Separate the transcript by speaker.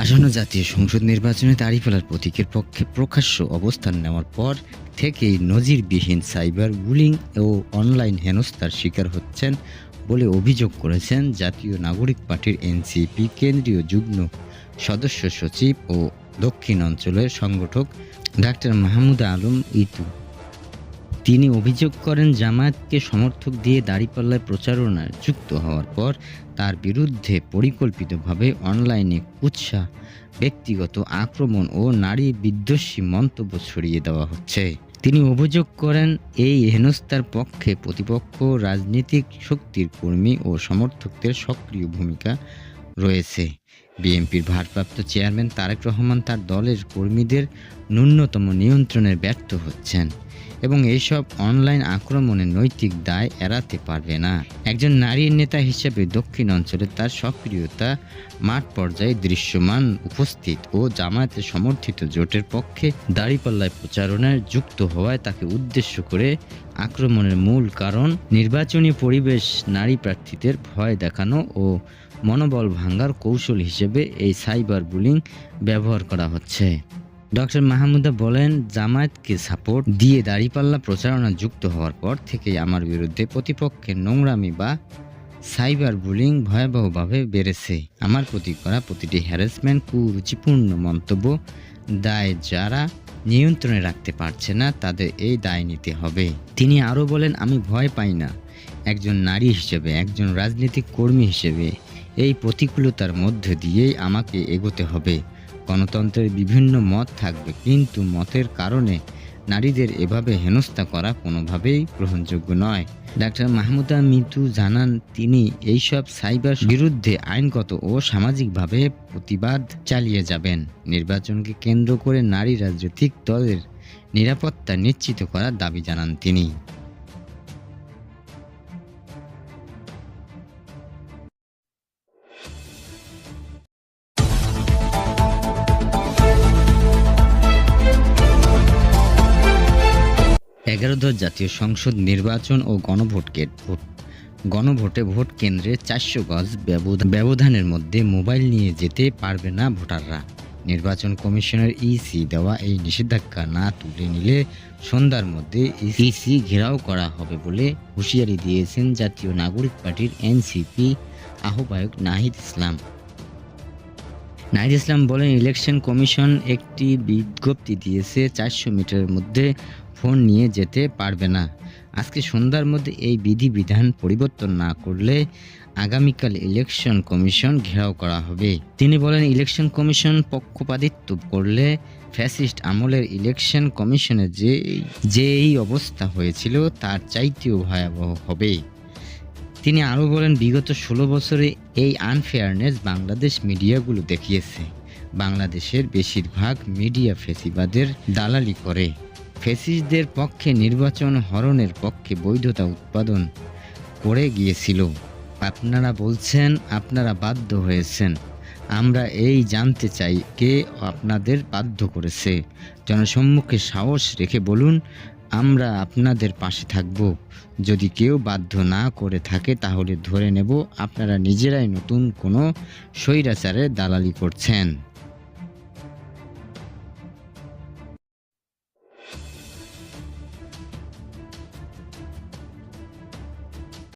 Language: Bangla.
Speaker 1: আসন্ন জাতীয় সংসদ নির্বাচনে দাঁড়িপাল্লার প্রতীকের পক্ষে প্রকাশ্য অবস্থান নেওয়ার পর থেকেই নজিরবিহীন সাইবার বুলিং ও অনলাইন হেনস্থার শিকার হচ্ছেন বলে অভিযোগ করেছেন জাতীয় নাগরিক পার্টির এনসিপি কেন্দ্রীয় যুগ্ম সদস্য সচিব ও দক্ষিণ অঞ্চলের সংগঠক ডাক্তার মাহমুদা আলম ইতু। তিনি অভিযোগ করেন, জামায়াতকে সমর্থক দিয়ে দাঁড়িপাল্লায় প্রচারণায় যুক্ত হওয়ার পর তার বিরুদ্ধে পরিকল্পিতভাবে অনলাইনে কুৎসা, ব্যক্তিগত আক্রমণ ও নারী বিদ্বেষী মন্তব্য ছড়িয়ে দেওয়া হচ্ছে। তিনি অভিযোগ করেন, এই হেনস্থার পক্ষে প্রতিপক্ষ রাজনৈতিক শক্তির কর্মী ও সমর্থকদের সক্রিয় ভূমিকা রয়েছে। বিএনপির ভারপ্রাপ্ত চেয়ারম্যান তারেক রহমান তার দলের কর্মীদের ন্যূনতম নিয়ন্ত্রণে ব্যর্থ হচ্ছেন এবং এইসব অনলাইন আক্রমণের নৈতিক দায় এড়াতে পারবে না। একজন নারী নেতা হিসেবে দক্ষিণ অঞ্চলে তার সক্রিয়তা মাঠ পর্যায়ে দৃশ্যমান, উপস্থিত ও জামায়াতের সমর্থিত জোটের পক্ষে দাঁড়িপাল্লায় প্রচারণায় যুক্ত হওয়ায় তাকে উদ্দেশ্য করে আক্রমণের মূল কারণ নির্বাচনী পরিবেশ, নারী প্রার্থীদের ভয় দেখানো ও মনোবল ভাঙার কৌশল হিসেবে এই সাইবার বুলিং ব্যবহার করা হচ্ছে। ডক্টর মাহমুদা বলেন, জামায়াতকে সাপোর্ট দিয়ে দাঁড়িপাল্লা প্রচারণা যুক্ত হওয়ার পর থেকেই আমার বিরুদ্ধে প্রতিপক্ষের নোংরামি বা সাইবার বুলিং ভয়াবহভাবে বেড়েছে। আমার প্রতি করা প্রতিটি হ্যারাসমেন্ট, কুরুচিপূর্ণ মন্তব্য দায় যারা নিয়ন্ত্রণে রাখতে পারছে না তাদের এই দায় নিতে হবে। তিনি আরও বলেন, আমি ভয় পাই না। একজন নারী হিসেবে, একজন রাজনৈতিক কর্মী হিসেবে এই প্রতিকূলতার মধ্য দিয়েই আমাকে এগোতে হবে। গণতন্ত্রের বিভিন্ন মত থাকবে, কিন্তু মতের কারণে নারীদের এভাবে হেনস্থা করা কোনোভাবেই গ্রহণযোগ্য নয়। ডাক্তার মাহমুদা মিতু জানান, তিনি এইসব সাইবার বিরুদ্ধে আইনগত ও সামাজিকভাবে প্রতিবাদ চালিয়ে যাবেন। নির্বাচনকে কেন্দ্র করে নারী রাজনৈতিক দলের নিরাপত্তা নিশ্চিত করার দাবি জানান তিনি। এগারোদশ জাতীয় সংসদ নির্বাচন ও গণভোটে ভোট কেন্দ্রে 400 গজ ব্যবধানের মধ্যে মোবাইল নিয়ে যেতে পারবে না ভোটাররা। নির্বাচন কমিশনের ইসি দেওয়া এই নিষেধাজ্ঞা না তুলে নিলে সন্ধ্যার মধ্যে ইসি ঘেরাও করা হবে বলে হুঁশিয়ারি দিয়েছেন জাতীয় নাগরিক পার্টির এনসিপি আহ্বায়ক নাহিদ ইসলাম। বলেন, ইলেকশন কমিশন একটি বিজ্ঞপ্তি দিয়েছে, 400 মিটারের মধ্যে ফোন নিয়ে যেতে পারবে না। আজকে সন্ধ্যার মধ্যে এই বিধিবিধান পরিবর্তন না করলে আগামীকাল ইলেকশন কমিশন ঘেরাও করা হবে। তিনি বলেন, ইলেকশন কমিশন পক্ষপাতিত্ব করলে ফ্যাসিস্ট আমলের ইলেকশন কমিশনের যে এই অবস্থা হয়েছিল তার চাইতেও ভয়াবহ হবে। তিনি আরও বলেন, বিগত 16 বছরে এই আনফেয়ারনেস বাংলাদেশ মিডিয়াগুলো দেখিয়েছে। বাংলাদেশের বেশিরভাগ মিডিয়া ফ্যাসিবাদের দালালি করে। ফ্যাসিস্টদের পক্ষে নির্বাচন, হরণের পক্ষে বৈধতা উৎপাদন করে গিয়েছিল। আপনারা বলছেন আপনারা বাধ্য হয়েছেন। আমরা এই জানতে চাই, কে আপনাদের বাধ্য করেছে? জনসম্মুখে সাহস রেখে বলুন, আমরা আপনাদের পাশে থাকব। যদি কেউ বাধ্য না করে থাকে তাহলে ধরে নেব আপনারা নিজেরাই নতুন কোনো স্বৈরাচারের দালালি করছেন।